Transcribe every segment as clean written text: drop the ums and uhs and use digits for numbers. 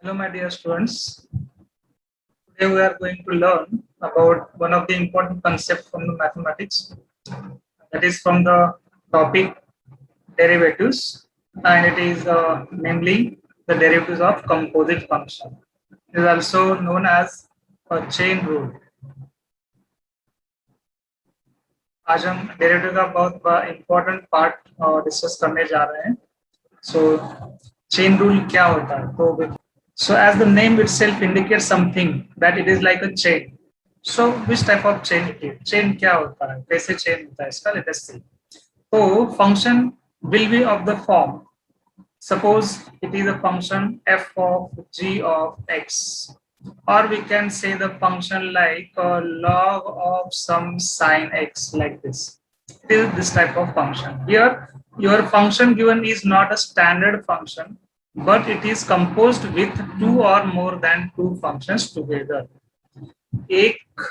Hello, my dear students. Today we are going to learn about one of the important concepts from the mathematics. That is from the topic derivatives, and it is namely the derivatives of composite function. It is also known as a chain rule. आज हम derivative का बहुत important part discuss करने जा रहे हैं. So chain rule क्या होता है? So as the name itself indicates something that it is like a chain. So which type of chain it is? Chain क्या होता है? कैसे chain होता है इसका? Let us see. So function will be of the form. Suppose it is a function f of g of x, or we can say the function like log of some sin x, like this. It is this type of function. Here your function given is not a standard function, but it is composed with two or more than two functions together. एक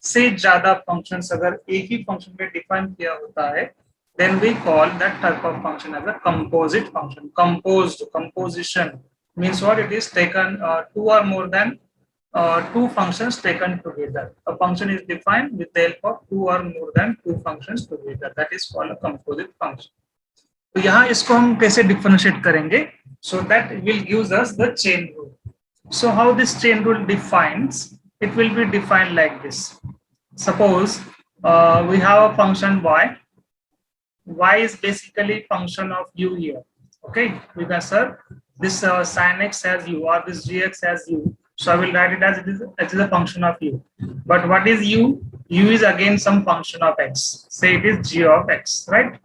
से ज्यादा functions अगर एक ही function में define किया होता है, then we call that type of function as a composite function. Composed, composition means what? It is taken two or more than two functions taken together. A function is defined with the help of two or more than two functions together. That is called a composite function. तो यहाँ इसको हम कैसे differentiate करेंगे? So that will gives us the chain rule. So how this chain rule defines? It will be defined like this. Suppose we have a function y. Y is basically function of u here. Okay, we can sir this sin x has u or this gx has u. So I will write it as it is a function of u. But what is u? U is again some function of x. Say it is g of x, right?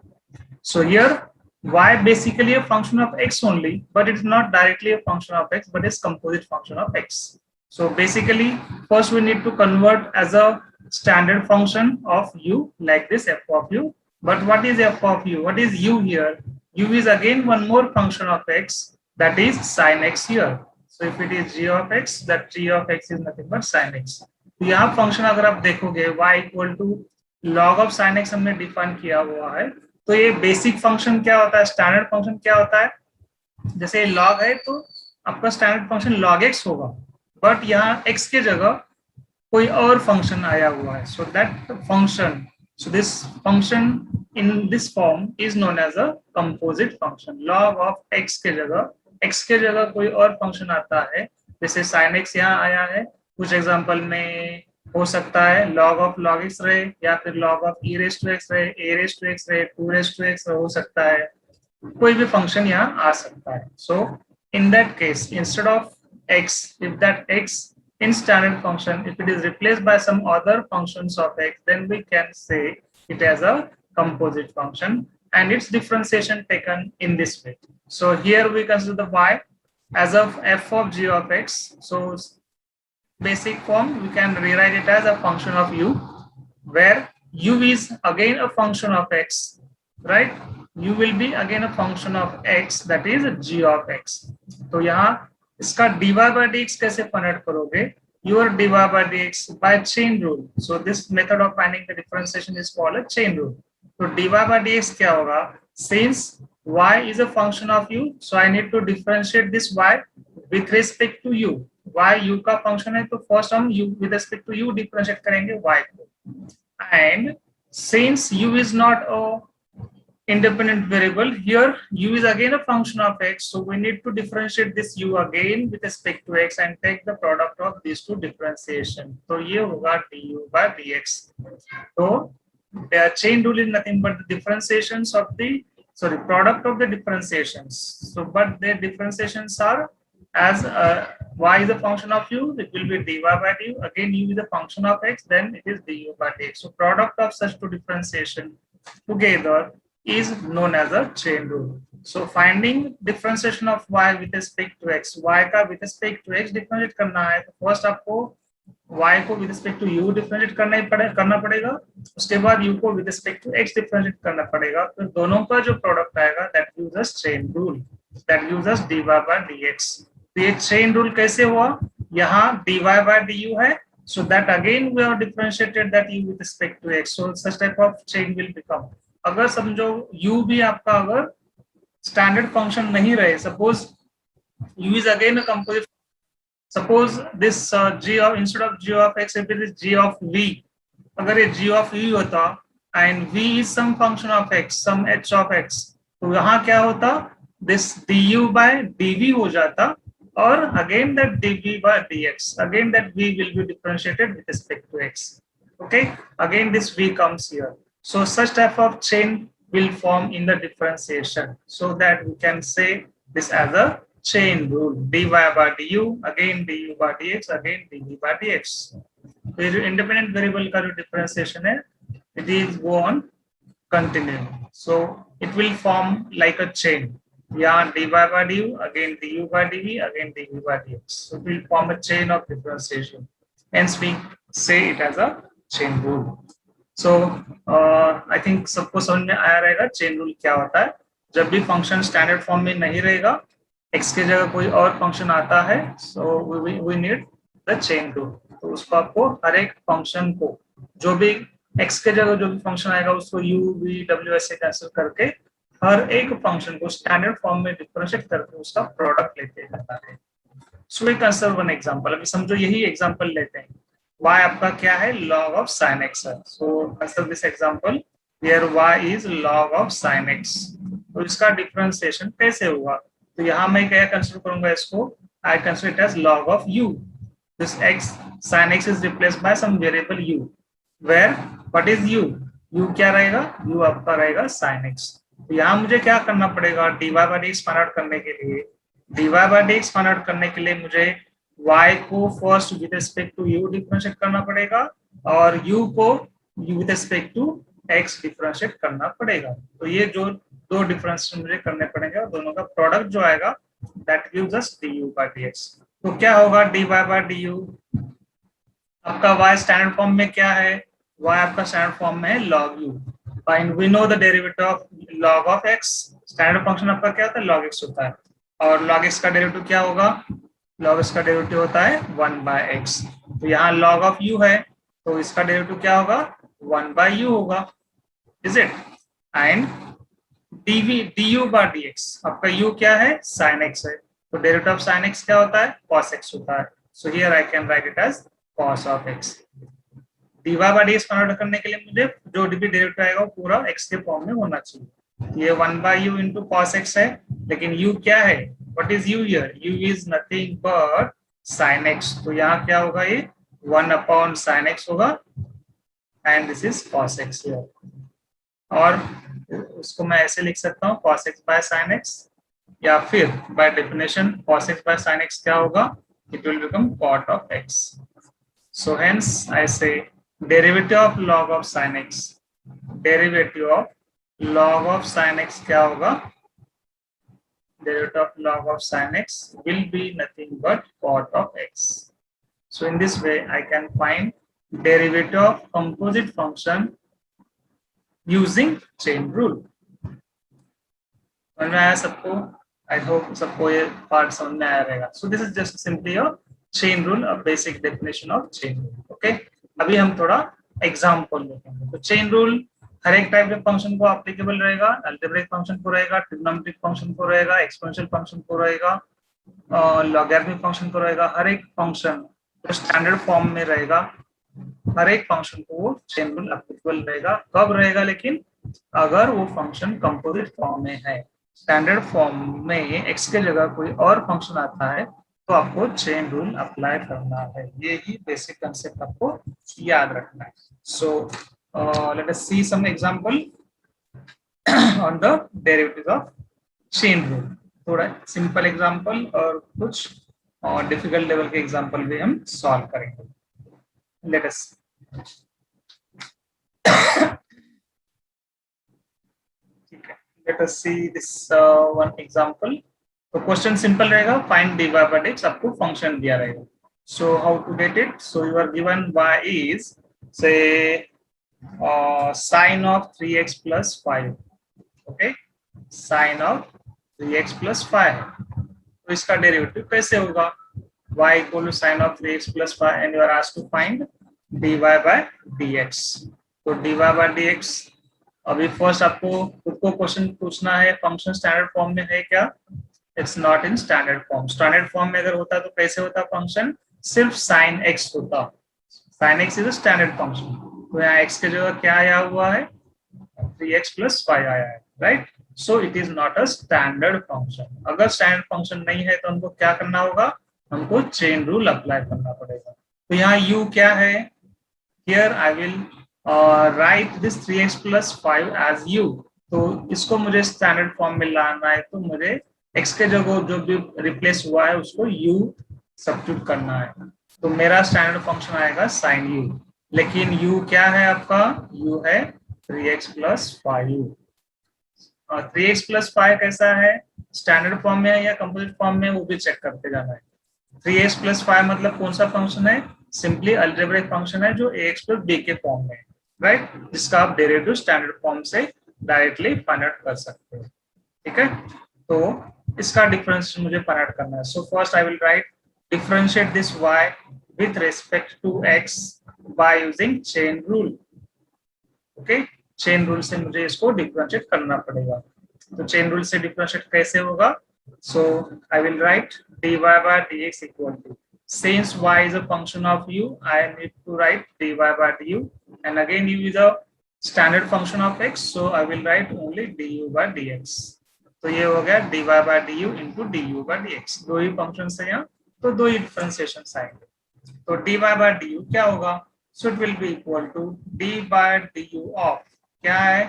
So here y basically a function of x only, but it's not directly a function of x, but it's composite function of x. So basically first we need to convert as a standard function of u like this f of u. But what is f of u? What is u here? U is again one more function of x, that is sin x here. So if it is g of x, that g of x is nothing but sin x. तो यहाँ function अगर आप देखोगे y equal to log of sin x हमने define किया हुआ है. तो ये बेसिक फंक्शन क्या होता है? स्टैंडर्ड फंक्शन क्या होता है? जैसे log है तो आपका स्टैंडर्ड फंक्शन log x होगा, बट यहाँ x के जगह कोई और फंक्शन आया हुआ है. So that function, so this function in this form is known as a composite function. Log of x के जगह कोई और फंक्शन आता है, जैसे sin x यहाँ आया है. कुछ एग्जांपल में हो सकता है log of log x रहे, या फिर log of e raised to x रहे, a raised to x रहे, 2 raised to x हो सकता है. कोई भी फंक्शन यहाँ आ सकता है. So in that case, instead of x, if that x in standard function, if it is replaced by some other functions of x, then we can say it as a composite function, and its differentiation taken in this way. So here we consider the y as of f of g of x. So basic form we can rewrite it as a function of u, where u is again a function of x, right? U will be again a function of x, that is g of x. तो यहाँ इसका dy by dx कैसे find out करोगे? Your dy by dx by chain rule. So this method of finding the differentiation is called a chain rule. So dy by dx क्या होगा? Since y is a function of u, so I need to differentiate this y with respect to u. Y u का function है, तो first हम u with respect to u differentiate करेंगे y को. And since u is not a independent variable, here u is again a function of x, so we need to differentiate this u again with respect to x and take the product of these two differentiation. So ये होगा du by dx. So the chain rule is nothing but the differentiations of the product of the differentiations. So but the differentiations are as y is a function of u, it will be dy by du. Again u is a function of x, then it is du by dx. So product of such two differentiation together is known as a chain rule. So finding differentiation of y with respect to x, y का with respect to x differentiate करना है, तो first आपको y को with respect to u differentiate करना पड़ेगा, उसके बाद u को with respect to x differentiate करना पड़ेगा. तो दोनों का जो product आएगा, that gives us chain rule, that gives us dy by dx. तो ये chain rule कैसे हुआ? यहाँ dy by du है, so that again we have differentiated that u with respect to x. So such type of chain will become. अगर समझो u भी आपका अगर स्टैंडर्ड फंक्शन नहीं रहे, suppose u is again a composite. Suppose this g of instead of g of x, if it is g of v, अगर ये g of v होता and v is some function of x, some h of x, तो यहाँ क्या होता, this du by dv हो जाता, और again that dv by dx, again that v will be differentiated with respect to x. Okay, again this v comes here. So such type of chain will form in the differentiation, so that we can say this as a chain rule. dy by du, again du by dx, again dv by dx. तो ये जो independent variable का जो differentiation है, it is go on continue, so it will form like a chain. यहाँ dy by du, again du by dv, again dv by dx, so it will form a chain of differentiation, hence we say it as a chain rule. So I think सबको समझ में आया रहेगा chain rule क्या होता है. जब भी फंक्शन स्टैंडर्ड फॉर्म में नहीं रहेगा, x के जगह कोई और फंक्शन आता है, so we need the chain rule. तो उसको आपको हर एक फंक्शन को, जो भी x के जगह जो भी फंक्शन आएगा उसको u v w ऐसे कैंसिल करके हर एक फंक्शन को स्टैंडर्ड फॉर्म में डिफरेंशिएट करके उसका प्रोडक्ट लेते जाता है. So we consider one example. अभी समझो यही एग्जांपल लेते हैं. y आपका क्या है, log of sin x है. So consider this example where y is log of sin x. तो इसका डिफरेंशिएशन कैसे होगा, तो यहाँ मैं क्या कंसिडर करूंगा इसको, I consider it as log of u. This x sin x is replaced by some variable u, where what is u, u क्या रहेगा, u आपका रहेगा sin x. तो यहाँ मुझे क्या करना पड़ेगा, dy by dx find out करने के लिए, dy by dx find out करने के लिए मुझे y को first with respect to u differentiate करना पड़ेगा, और u को with respect to x differentiate करना पड़ेगा. तो ये जो दो डिफरेंशिएशन मुझे करने पड़ेंगे, और दोनों का प्रोडक्ट जो आएगा that gives us du by dx. तो क्या होगा, dy by du आपका y स्टैंडर्ड फॉर्म में क्या है, y आपका स्टैंडर्ड फॉर्म में है log u. Find we know the derivative of log of x. Standard function आपका क्या होता है, log x होता है, और log x का डेरिवेटिव क्या होगा, log x का डेरिवेटिव होता है 1 by x. तो यहाँ log of u है, तो इसका डेरिवेटिव क्या होगा, 1 by u होगा, is it. And du by dx आपका u क्या है, sin x है, तो डेरिवेटिव ऑफ sin x क्या होता है, cos x होता है. So here I can write it as cos of x. dy by dx convert करने के लिए मुझे जो भी डेरिवेटिव आएगा वो पूरा x के फॉर्म में होना चाहिए. ये 1 by u into cos x है, लेकिन u क्या है, what is u here, u is nothing but sin x. तो यहाँ क्या होगा, ये 1 upon sin x होगा, and this is cos x here. और उसको मैं ऐसे लिख सकता हूँ cos x by sin x, या फिर by definition cos x by sin x क्या होगा, it will become cot of x. So hence I say derivative of log of sin x, derivative of log of sin x क्या होगा, derivative of log of sin x will be nothing but cot of x. So in this way I can find derivative of composite function using chain rule. समझ में आया सबको, I hope सबको ये part समझ में आया रहेगा. So this is just simply a chain rule, a basic definition of chain rule. Okay, अभी हम थोड़ा एग्जांपल देखेंगे. तो चेन रूल हर एक टाइप के फंक्शन को एप्लीकेबल रहेगा, अल्जेब्रिक फंक्शन को रहेगा, ट्रिग्नोमेट्रिक फंक्शन को रहेगा, एक्सपोनेंशियल फंक्शन को रहेगा, लॉगरिथमिक फंक्शन को रहेगा. हर एक फंक्शन जो स्टैंडर्ड फॉर्म में रहेगा, हर एक फंक्शन को वो चेन रूल एप्लीकेबल रहेगा. कब रहेगा लेकिन, अगर वो फंक्शन कंपोजिट फॉर्म में है. स्टैंडर्ड फॉर्म में x के जगह कोई और फंक्शन आता है तो आपको चेन रूल अप्लाई करना है. ये ही बेसिक कंसेप्ट आपको याद रखना है. So let us see some example on the derivatives of chain rule. थोड़ा सिंपल एग्जांपल और कुछ डिफिकल्ट लेवल के एग्जांपल भी हम सॉल्व करेंगे. लेट अस ठीक है, let us see this one example. तो क्वेश्चन सिंपल रहेगा, फाइंड dy by dx, आपको फंक्शन दिया रहेगा. So how to get it, so you are given y is say sin of 3x plus 5. Okay, sin of 3x plus 5. तो इसका derivative कैसे होगा, y equal to sin of 3x plus 5 and you are asked to find dy by dx. तो dy by dx अभी first आपको खुद को question पूछना है, फंक्शन स्टैंडर्ड फॉर्म में है क्या, it's not in standard form. Standard form में अगर होता तो कैसे होता फंक्शन, सिर्फ साइन एक्स होता। Sine x is a standard function. तो यहाँ एक्स के जगह क्या आया हुआ है, 3x + 5 आया है, right. So it is not a standard function. अगर स्टैंडर्ड फंक्शन नहीं है तो हमको क्या करना होगा, हमको चेन रूल अप्लाई करना पड़ेगा। तो यहाँ u क्या है, here I will write this 3x + 5 as u। तो इसको मुझे स्टैंडर्ड फॉर्म में लाना है, तो मुझे x के जगह जो भी रिप्लेस हुआ है उसको u सब्स्टिट्यूट करना है। तो मेरा स्टैंडर्ड फंक्शन आएगा sin u, लेकिन u क्या है आपका, u है 3x + 5। और 3x + 5 कैसा है, स्टैंडर्ड फॉर्म में है या कंपोजिट फॉर्म में, वो भी चेक करते जाना है। 3x + 5 मतलब कौन सा फंक्शन है, सिंपली अलजेब्रिक फंक्शन है जो ax + b के फॉर्म में है, राइट, जिसका आप डेरिवेटिव स्टैंडर्ड फॉर्म से डायरेक्टली फाइंड आउट कर सकते हो। ठीक है, तो इसका डिफरेंशिएशन मुझे फाइंड आउट करना है। So first I will right differentiate this y with respect to x by using chain rule। Okay, chain rule से मुझे इसको डिफरेंशिएट करना पड़ेगा। तो चेन रूल से डिफरेंशिएट कैसे होगा, so I will write dy/dx equal to, since y is a function of u, I need to write dy/du, and again u is a standard function of x, so I will write only du/dx। तो ये हो गया dy/du into du/dx। दो ही function है यहाँ, तो दो ही differentiation आएंगे। तो dy/du क्या होगा, so it will be equal to d/du of, क्या है,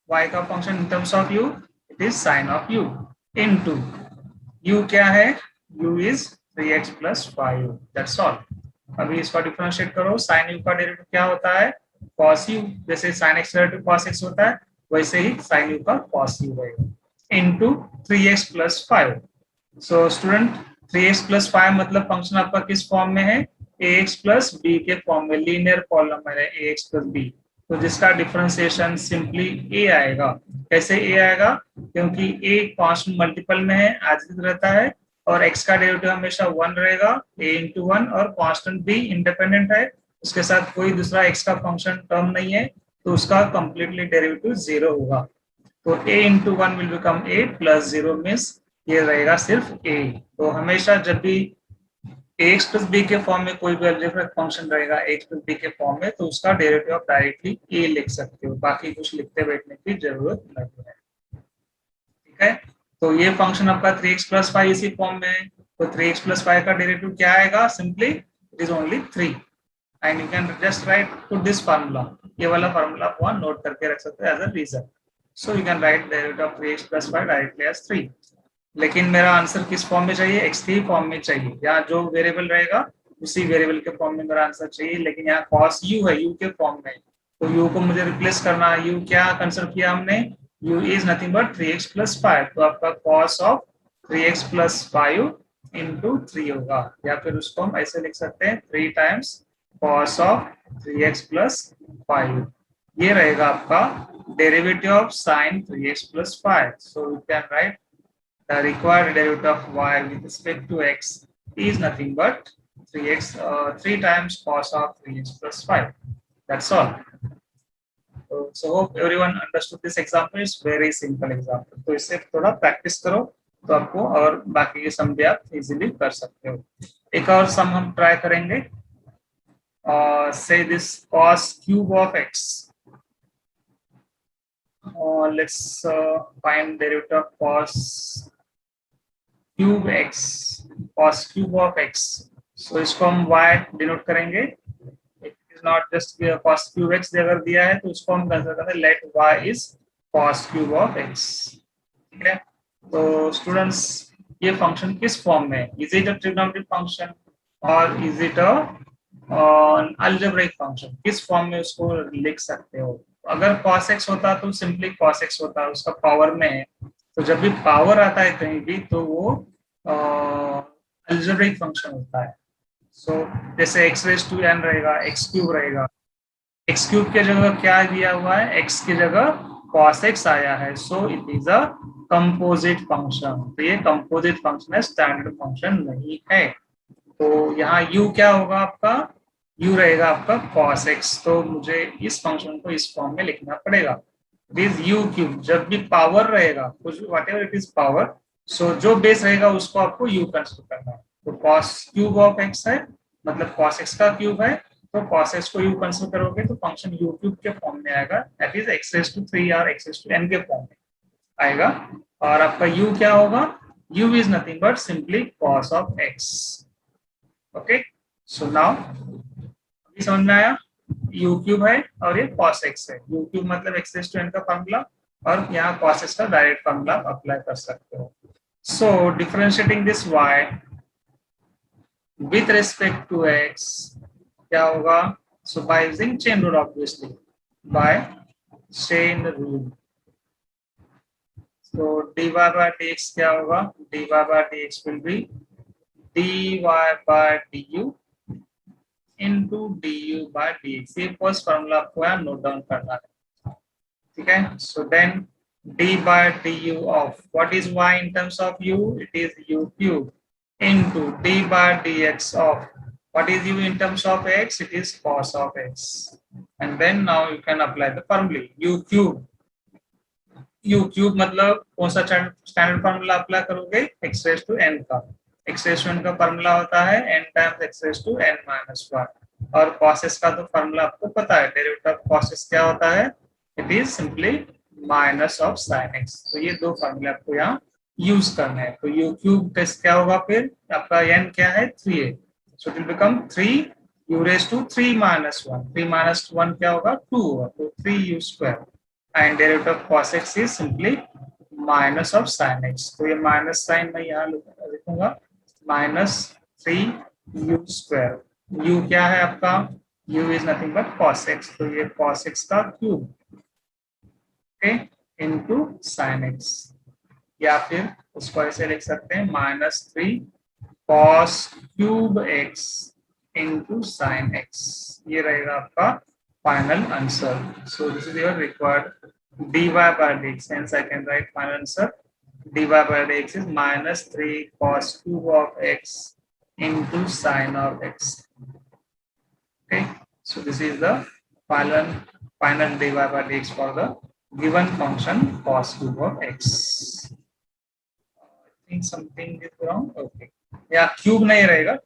y का function in terms of u, it is sin of u, into u क्या है, u is 3x + 5, that's all. अभी इसका डिफरेंशिएट करो, sin u का डेरिवेटिव क्या होता है, cos u। जैसे sin x derivative cos x होता है, वैसे ही sin u का cos u रहेगा, into 3x + 5। So student 3x + 5 मतलब फंक्शन आपका किस फॉर्म में है, ax + b के फॉर्म में, लीनियर पॉलीनोमियल है ax + b। तो जिसका डिफरेंशिएशन सिंपली a आएगा। कैसे a आएगा, क्योंकि a कांस्टेंट मल्टीपल में है, एज इट रहता है, और x का डेरिवेटिव हमेशा 1 रहेगा, a × 1, और कांस्टेंट b इंडिपेंडेंट है, उसके साथ कोई दूसरा x का फंक्शन टर्म नहीं है, तो उसका कंप्लीटली डेरिवेटिव 0 होगा। तो a × 1 will become a + 0 means ये रहेगा सिर्फ a। तो हमेशा जब भी ax + b के फॉर्म में कोई भी अलजेब्रिक फंक्शन रहेगा ax + b के फॉर्म में, तो उसका डेरिवेटिव आप डायरेक्टली a लिख सकते हो, बाकी कुछ लिखते बैठने की जरूरत नहीं है। ठीक है, तो ये फंक्शन आपका 3x + 5 इसी फॉर्म में है, तो 3x + 5 का डेरिवेटिव क्या आएगा, simply it is only 3, and you can just right put this formula. ये वाला फार्मूला आप वहां नोट करके रख सकते हो as a reason. So you can write derivative of 3x + 5 directly as 3। लेकिन मेरा आंसर किस फॉर्म में चाहिए, x के फॉर्म में चाहिए, यहाँ जो वेरिएबल रहेगा उसी वेरिएबल के फॉर्म में मेरा आंसर चाहिए, लेकिन यहाँ cos u है, u के फॉर्म में, तो u को मुझे रिप्लेस करना है। u क्या कंसिडर किया हमने, u is nothing but 3x + 5, तो आपका cos of 3x + 5 into 3 होगा, या फिर उसको हम ऐसे लिख सकते हैं 3 times cos of 3x + 5। ये रहेगा आपका derivative of sin 3x + 5। So you can right the required derivative of y with respect to x is nothing but 3 times cos of 3x + 5. That's all. So hope everyone understood this example. It's very simple example. तो इससे थोड़ा practice करो तो आपको और बाकी के सम भी आप इजीली कर सकते हो। एक और सम हम ट्राई करेंगे। Say this cos cube of x. Let's find derivative of cos cube x, cos cube of x। so इसको हम y डिनोट करेंगे। It is not just cos cube x अगर दिया है तो उसको हम कंसीडर करते हैं let y is cos cube of x। ठीक है, तो स्टूडेंट्स ये फंक्शन किस फॉर्म में है, is it a trigonometric function और is it a algebraic function, किस फॉर्म में उसको लिख सकते हो। अगर cos x होता तो सिंपली cos x होता, उसका पावर में है, तो जब भी पावर आता है कहीं भी तो वो अलजेब्रिक फंक्शन होता है। सो जैसे x⁻n रहेगा, x³ रहेगा, x³ के जगह क्या दिया हुआ है, x की जगह cos x आया है, so it is a composite function. तो ये कंपोजिट फंक्शन है, स्टैंडर्ड फंक्शन नहीं है। तो यहाँ u क्या होगा आपका, u रहेगा आपका cos x, तो मुझे इस फंक्शन को इस फॉर्म में लिखना पड़ेगा। इट इज u³, जब भी पावर रहेगा कुछ whatever it is power, so जो बेस रहेगा उसको आपको u कंसिडर करना है। तो cos क्यूब ऑफ x है, मतलब cos x का क्यूब है, तो cos x को u कंसिडर करोगे तो फंक्शन u क्यूब के फॉर्म में आएगा, that is x raise to 3 और x रेज़ टू n के फॉर्म में आएगा। और आपका u क्या होगा, u is nothing but simply cos of x। Okay, so now अभी समझ में आया, u क्यूब है और ये cos x है, u क्यूब मतलब x रेज़ टू n का फॉर्मूला, और यहाँ cos x का डायरेक्ट फॉर्मूला अप्लाई कर सकते हो। सो differentiating this y with respect to x क्या होगा, so by using chain rule, obviously by chain rule, so dy by dx क्या होगा, dy by dx will be dy by du into du by dx। ये first formula आपको यहाँ note down करना है, ठीक है। So then d by du of what is y in terms of u, it is u cube into d by dx of what is u in terms of x, it is cos of x, and then now you can apply the formula u cube। u cube मतलब कौन सा standard formula apply करोगे, x raise to n का, x raise to n का formula होता है n times x raise to n minus 1, और cos s का तो फार्मूला आपको पता है, डेरिवेटिव ऑफ cos s क्या होता है, it is simply minus of sin x। तो ये दो फार्मूले आपको यहाँ यूज करना है। तो u क्यूब टेस्ट क्या होगा, फिर आपका n क्या है 3a, so it will become 3 u raise to 3 minus 1, 3 minus 1 क्या होगा 2 होगा, तो 3u square, and derivative of cos x is simply minus of sin x। तो ये माइनस साइन मैं यहाँ लिखूंगा, माइनस 3u स्क्वायर, u क्या है आपका, u is nothing but cos x, तो ये cos x का cube, okay, into sin x, या फिर उसको ऐसे लिख सकते हैं minus 3 cos cube x into sin x, ये रहेगा आपका final answer. So this is your required dy by dx, hence I can write final answer dy by dx is minus 3 cos cube of x into sin of x। Okay, so this is the final dy by dx for the given function cos cube of x। I think something is wrong, okay, या cube नहीं रहेगा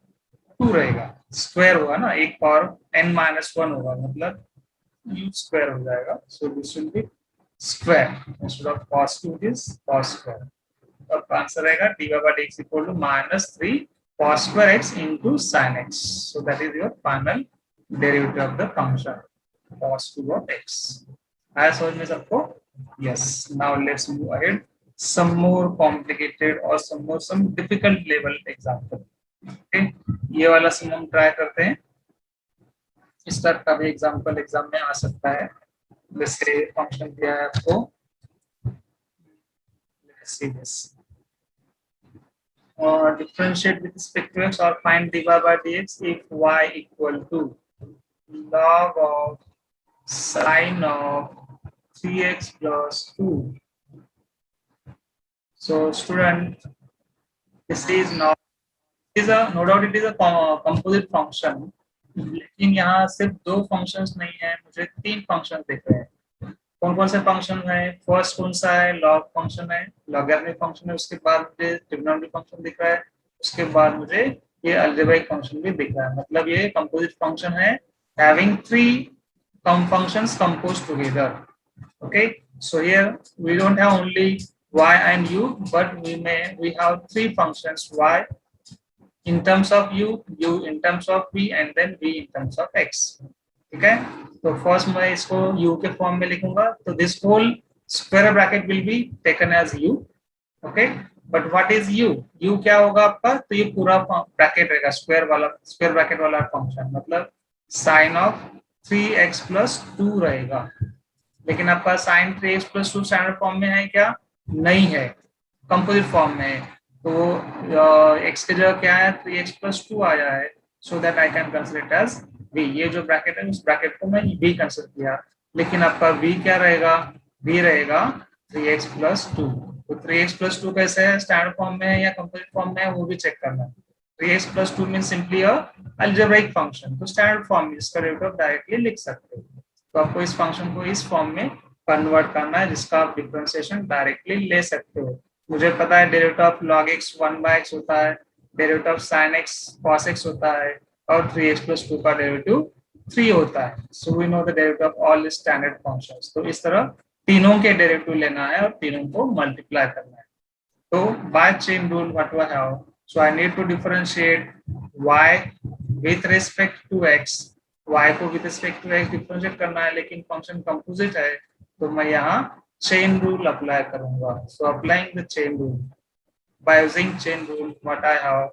2 रहेगा, square होगा ना, एक power n minus 1 होगा, मतलब u square हो जाएगा, so this will be square instead of cos cube is cos square. तो आपका आंसर रहेगा dy by dx equal to minus 3 cos square x into sin x, so that is your final derivative of the function cos cube of x। आया समझ में सबको? Yes, now let's move ahead some more complicated or some difficult level example। okay, ये वाला सम हम try करते हैं, इस तरह का भी एग्जांपल एग्जाम में आ सकता है। जैसे फंक्शन दिया है आपको, let's see this, differentiate with respect to x or find dy by dx if y equal to log of sin of 3x plus 2। So student, this is not, is a no doubt it is a composite function, लेकिन यहाँ सिर्फ दो functions नहीं है, मुझे 3 function दिख रहे हैं। कौन कौन से फंक्शन है, फर्स्ट कौन सा है, लॉग फंक्शन है, लॉगरिथमिक फंक्शन है, उसके बाद मुझे ट्रिग्नोमेट्रिक फंक्शन दिख रहा है, उसके बाद मुझे ये अलजेब्रिक फंक्शन भी दिख रहा है, मतलब ये कंपोजिट फंक्शन है having 3 functions composed together। okay, so here we don't have only y and u, but we have 3 functions, y in terms of u, u in terms of v, and then v in terms of x। ठीक है, तो first मैं इसको u के form में लिखूंगा, तो this whole square bracket will be taken as u। Okay, but what is u, u क्या होगा आपका, तो ये पूरा ब्रैकेट रहेगा, स्क्वायर ब्रैकेट वाला फंक्शन, मतलब sin ऑफ 3x plus 2 रहेगा। लेकिन आपका sin 3x plus 2 standard form में है क्या, नहीं है, कंपोजिट फॉर्म में है, तो x की जगह क्या है 3x plus 2 आया है, so that I can consider it as v। ये जो ब्रैकेट है उस ब्रैकेट को मैं v कंसीडर किया, लेकिन आपका v क्या रहेगा, v रहेगा 3x plus 2। तो 3x plus 2 कैसे है, स्टैंडर्ड फॉर्म में है या कंपोजिट फॉर्म में है, वो भी चेक करना है। 3x plus 2 means simply a algebraic function, तो स्टैंडर्ड फॉर्म में इसका डेरिवेटिव डायरेक्टली लिख सकते हो। तो आपको इस फंक्शन को इस फॉर्म में कन्वर्ट करना है जिसका आप डिफरेंशिएशन डायरेक्टली ले सकते हो। मुझे पता है derivative of log x 1/x होता है, derivative of sin x cos x होता है, और 3x + 2 का डेरिवेटिव 3 होता है. So we know the derivative of all standard functions. तो इस तरह तीनों के डेरिवेटिव लेना है और तीनों को मल्टीप्लाई करना है. तो by chain rule what we have, so I need to differentiate y with respect to x. y को with respect to x differentiate करना है, लेकिन फंक्शन कंपोजिट है, तो मैं यहाँ चेन रूल अप्लाई करूंगा. So applying the chain rule, by using chain rule what I have,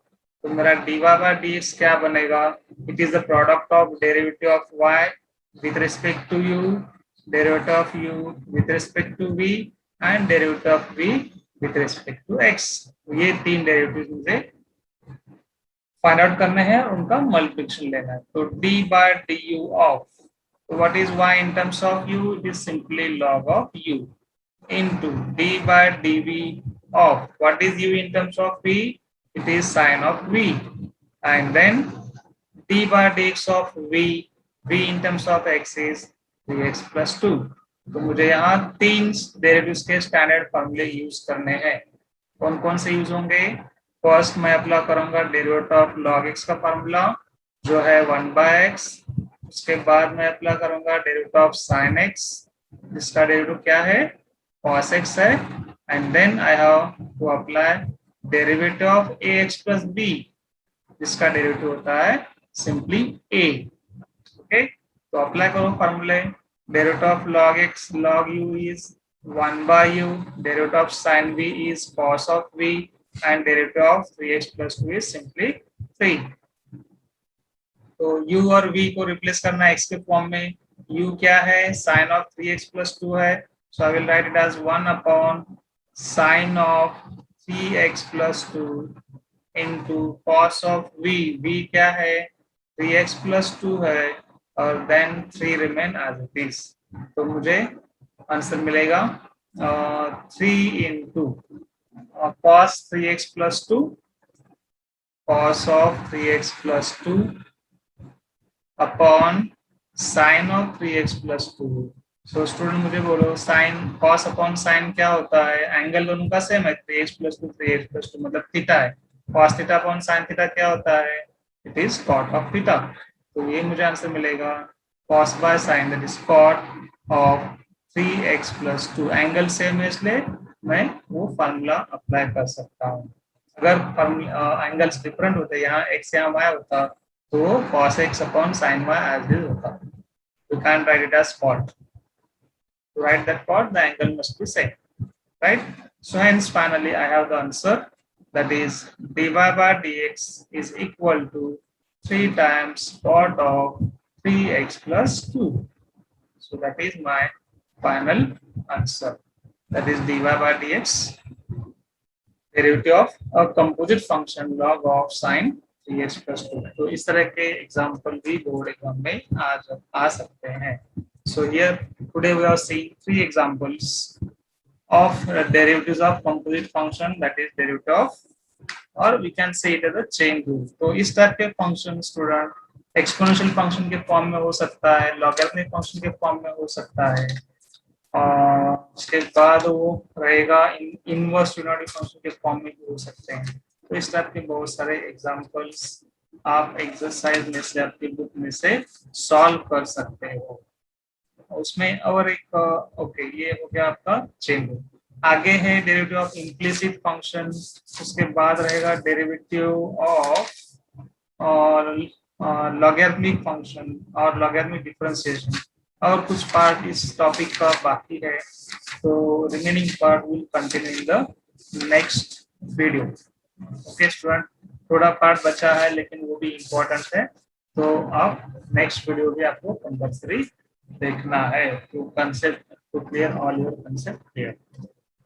तो मेरा dy/dx क्या बनेगा? It is the product of derivative of y with respect to u, derivative of u with respect to v, and derivative of v with respect to x. ये तीन derivative मुझे find out करने हैं, उनका multiplication लेना है. तो d/du of, so what is y in terms of u? It is simply log of u into d/dv of, what is u in terms of v? It is sin of v, and then d/dx of v, v in terms of x is 3x + 2. तो मुझे यहाँ तीन derivatives के standard फॉर्मूले use करने हैं. कौन कौन से यूज होंगे? फर्स्ट मैं अप्लाई करूंगा डेरिवेटिव ऑफ log x का फॉर्मूला जो है 1/x. उसके बाद मैं अप्लाई करूंगा डेरिवेटिव ऑफ sin x, जिसका डेरिवेटिव क्या है? cos x है. And then I have to apply derivative of ax + b, जिसका डेरिवेटिव होता है सिंपली a. ओके, तो अप्लाई करो फॉर्मूले. Derivative of log x log u is 1/u, derivative of sin v is cos of v, and derivative of 3x + 2 is simply 3. तो u और v को replace करना है x के फॉर्म में. u क्या है? sin of 3x + 2 है, so I will write it as 1/sin of 3x + 2 into cos of v. v क्या है? 3x + 2 है, और then 3 remain as it is. तो मुझे आंसर मिलेगा 3 into cos 3x + 2, cos of 3x + 2 upon sin of 3x + 2. So student मुझे बोलो sin cos upon sin क्या होता है? एंगल दोनों का सेम है, 3x + 2 3x + 2 मतलब थीटा है. cos theta upon sin theta क्या होता है? It is cot of theta. तो ये मुझे आंसर मिलेगा cos/sin, that is cot of 3x + 2. Angle same है इसलिए मैं वो फार्मूला अप्लाई कर सकता हूँ. अगर एंगल्स डिफरेंट होते, यहाँ x यहाँ y होता, तो cos x upon sin y as is होता. You can't write it as cot. To write that cot, the angle must be same, right? So hence finally I have the answer, that is dy/dx is equal to 3 times cot of 3x + 2. So that is my final answer. That is dy/dx, derivative of a composite function log of sin 3x + 2. तो इस तरह के example भी board exam में आ सकते हैं. So here today we are seeing 3 examples of derivatives of composite function, that is derivative of, or we can say it as a chain rule. तो इस तरह के फंक्शन स्टूडेंट एक्सपोनेंशियल फंक्शन के form में हो सकता है, लॉगरिथमिक फंक्शन के फॉर्म में हो सकता है, उसके बाद वो रहेगा इनवर्स यूनिटरी फंक्शन के फॉर्म में भी हो सकते हैं. तो इस तरह के बहुत सारे एग्जांपल्स आप एक्सरसाइज में से आपकी बुक में से सॉल्व कर सकते हो. उसमें और एक ओके, ये हो गया आपका चेन रूल. आगे है डेरिवेटिव ऑफ इम्प्लिसिट फंक्शन, उसके बाद रहेगा डेरिवेटिव ऑफ और लॉगरिथमिक फंक्शन और लॉगरिथमिक डिफरेंशिएशन, और कुछ पार्ट इस टॉपिक का बाकी है. तो remaining part will continue in the next video. Okay student, थोड़ा पार्ट बचा है लेकिन वो भी इम्पोर्टेंट है, तो आप नेक्स्ट वीडियो भी आपको कंपल्सरी देखना है to concept, to clear all your concept clear.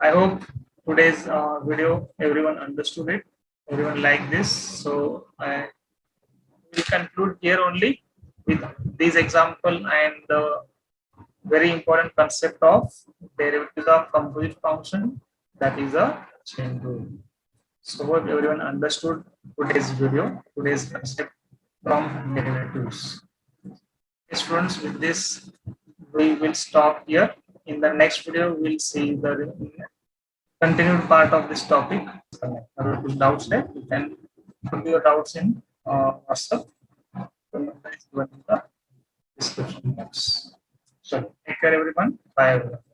I hope today's video everyone understood it, everyone like this. So I will conclude here only with this example and the very important concept of derivatives of composite function, that is a chain rule. So hope everyone understood today's video, today's concept from derivatives. Students, with this we will stop here. In the next video we will see the continued part of this topic. If doubts there, you can put your doubts in WhatsApp. Description box. So take care everyone. Bye everyone.